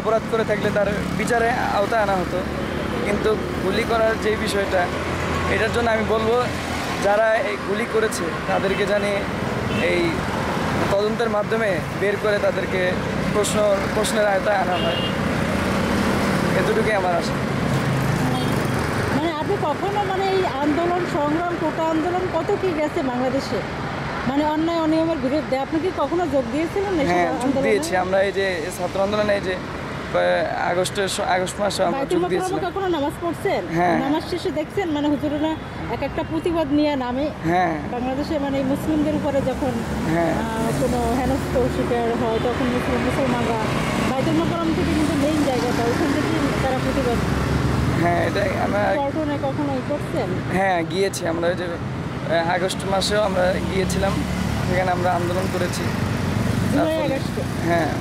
অপরাধ করে থাকলে তার বিচারে আওতায় আনা হতো। কিন্তু গুলি করার যে বিষয়টা, এটার জন্য আমি বলবো যারা এই গুলি করেছে তাদেরকে জানি এই তদন্তের মাধ্যমে বের করে তাদেরকে প্রশ্নের আওতায় আনা হয়, এতটুকুই আমার আশা। মানে আপনি কখনো মানে এই আন্দোলন সংগ্রাম কোটা আন্দোলন কত কি গেছে বাংলাদেশে, মানে অন্যায় অনিয়মের বিরুদ্ধে আপনি কি কখনো যোগ দিয়েছিলেন? হ্যাঁ, যোগ দিয়েছি আমরা। এই যে ছাত্র আন্দোলনে এই যে আগস্ট মাসে আমরা যোগ দিয়েছিলাম। কখনো নামাজ পড়ছেন? হ্যাঁ। নামাজ শেষে দেখছেন মানে হুজুরেরা এক একটা প্রতিবাদ নিয়ে নামে হ্যাঁ বাংলাদেশে, মানে মুসলিমদের উপরে যখন হ্যাঁ কোনো হেনস্থ শিকার হয় তখন মুসলমানরা বাইতুল মোকাররম থেকে কিন্তু মেইন জায়গাটা, ওখান থেকে তারা প্রতিবাদ। হ্যাঁ, এটাই আমরা পল্টনে কখনো করছেন? হ্যাঁ গিয়েছি আমরা। ওই যে আগস্ট মাসেও আমরা গিয়েছিলাম, সেখানে আমরা আন্দোলন করেছি। হ্যাঁ,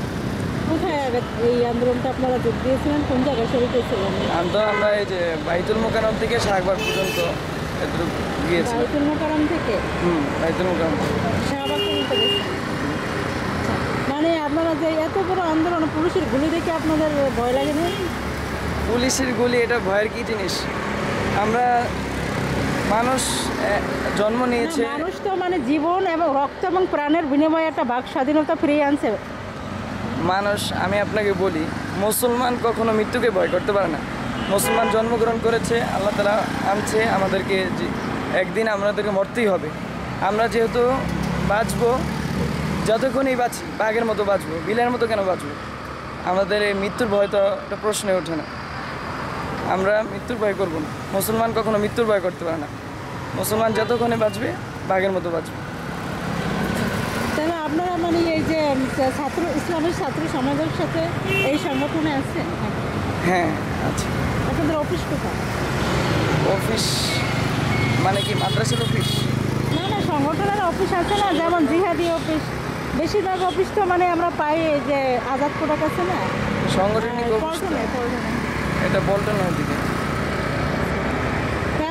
কোথায় এই আন্দোলনটা আপনারা যোগ দিয়েছিলেন? কোন জায়গায় শরীর হয়েছিলেন? আন্দোলন আমরা এই যে বাইতুল মোকাররম থেকে শাহবাগ পর্যন্ত গিয়েছি। বাইতুল মোকাররম থেকে? বাইতুল মোকাররম শাহবাগ পর্যন্ত গেছেন। মানে আপনারা যে এত বড় আন্দোলন, পুলিশের গুলি দেখে আপনাদের ভয় লাগে না? পুলিশের গুলি এটা ভয়ের কি জিনিস? আমরা মানুষ জন্ম নিয়েছে, মানুষ তো মানে জীবন এবং রক্ত এবং প্রাণের বিনিময়ে একটা বাক স্বাধীনতা ফিরিয়ে আনছে মানুষ। আমি আপনাকে বলি, মুসলমান কখনো মৃত্যুকে ভয় করতে পারে না। মুসলমান জন্মগ্রহণ করেছে, আল্লাহ তাআলা আনছে আমাদেরকে, একদিন আমাদেরকে মরতেই হবে। আমরা যেহেতু বাঁচবো, যতক্ষণই বাঁচি বাঘের মতো বাঁচবো, বিলের মতো কেন বাঁচবো? আমাদের এই মৃত্যুর ভয় তো একটা প্রশ্নে ওঠে না। আমরা মৃত্যুর ভয় করবো না। মুসলমান কখনো মৃত্যুর ভয় করতে পারে না। মুসলমান যতক্ষণে বাঁচবে বাঘের মতো বাঁচবে। তাহলে আপনারা মানে এই যে ছাত্র ইসলামের ছাত্র সমাজের সাথে এই সংগঠনে আছেন? হ্যাঁ আচ্ছা। আপনাদের অফিস কোথায়? অফিস মানে কি মাদ্রাসার অফিস? না না, সংগঠনের অফিস আছে না, যেমন জিহাদি অফিস। বেশিরভাগ অফিস তো মানে আমরা পাই এই যে আজাদ কোটার কাছে না, সাংগঠনিক অফিস এটা পল্টনের দিকে।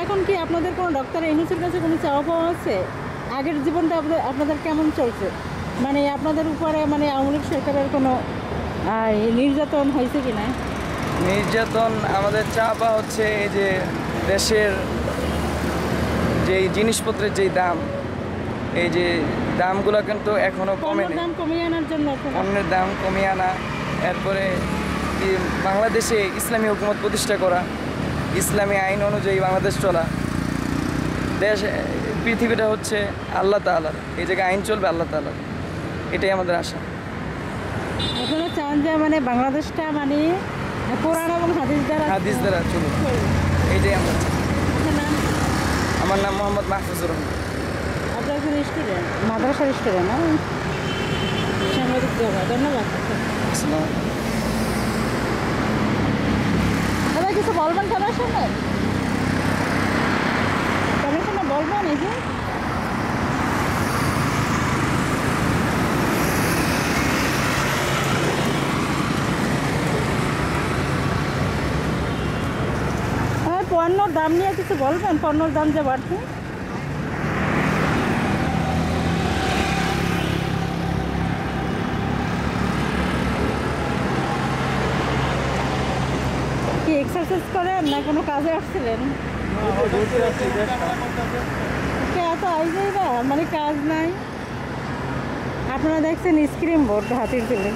এখন কি আপনাদের কোনো ডক্টর ইউনূসের কাছে কোনো চাওয়া পাওয়া আছে? আগের জীবনটা আপনাদের কেমন চলছে? মানে আপনাদের উপরে মানে আওয়ামী লীগ সরকারের কোনো নির্যাতন হয়েছে কি না? নির্যাতন আমাদের চাপা হচ্ছে এই যে দেশের যেই জিনিসপত্রের যেই দাম, এই যে দামগুলো কিন্তু এখনো কমেনি। দাম কমিয়ে আনার জন্য অন্যের দাম কমিয়ে আনা, এরপরে বাংলাদেশে ইসলামী হুকুমত প্রতিষ্ঠা করা, ইসলামী আইন অনুযায়ী বাংলাদেশ চলা। দেশ পৃথিবীটা হচ্ছে আল্লাহ তাআলার, এই জায়গায় আইন চলবে আল্লাহ তাআলার, এটাই আমাদের আশা। আপনারা চান যে মানে বাংলাদেশটা মানে কোরআন এবং হাদিস দ্বারা চলুক, এইটাই আমরা চাই। আপনার নাম? আমার নাম মোহাম্মদ মাহফুজুর রহমান। আপনার একজন স্টুডেন্ট, মাদ্রাসার স্টুডেন্ট? সাংবাদিক জগা, ধন্যবাদ। আসসালামু আলাইকুম। দাদা কিছু বলবেন ক্যামেরার সামনে? ক্যামেরার সামনে বলবেন এই যে পণ্যর দাম নিয়ে কিছু বলবেন? পণ্যর দাম যে বাড়ছে, কি এক্সারসাইজ করেন না কোনো কাজে আসছিলেন? এত আইজাই না, মানে কাজ নাই। আপনারা দেখছেন স্ক্রিন বোর্ড হাতির তুলে।